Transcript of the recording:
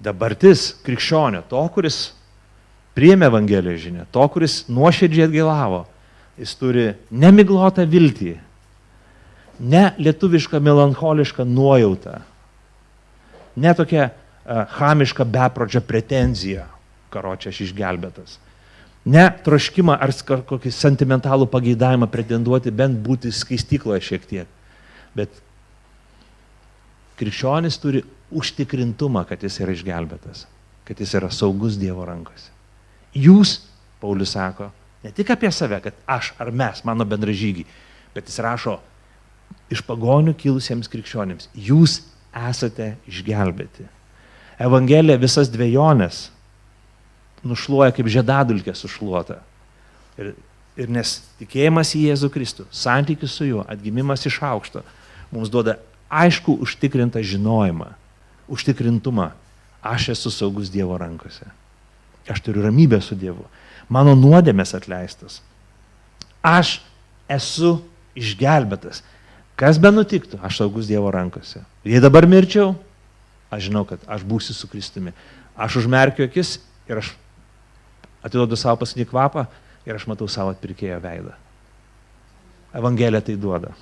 Dabartis krikščionio, to, kuris priėmė Evangelijos žinią, to, kuris nuoširdžiai atgailavo, jis turi nemiglotą viltį, ne lietuvišką melancholišką nuojautą, ne tokia chamiška bepročio pretenzija, karočią aš išgelbėtas, ne troškimą ar kokį sentimentalų pageidavimą pretenduoti bent būti skaistykloje šiek tiek, bet krikščionis turi užtikrintumą, kad jis yra išgelbėtas, kad jis yra saugus Dievo rankose. Jūs, Paulius sako, ne tik apie save, kad aš ar mes, mano bendražygiai, bet jis rašo iš pagonių kilusiems krikščionėms. Jūs esate išgelbėti. Evangelija visas dvejonės nušluoja kaip žiedadulkė sušluota. Ir nes tikėjimas į Jėzų Kristų, santykis su juo, atgimimas iš aukšto, mums duoda aišku užtikrintą žinojimą, užtikrintumą. Aš esu saugus Dievo rankose. Aš turiu ramybę su Dievu. Mano nuodėmės atleistas. Aš esu išgelbėtas. Kas be nutiktų, aš saugus Dievo rankose. Jei dabar mirčiau, aš žinau, kad aš būsiu su Kristumi. Aš užmerkiu akis ir aš atiduodu savo paskutinį kvapą ir aš matau savo atpirkėjo veidą. Evangelija tai duoda.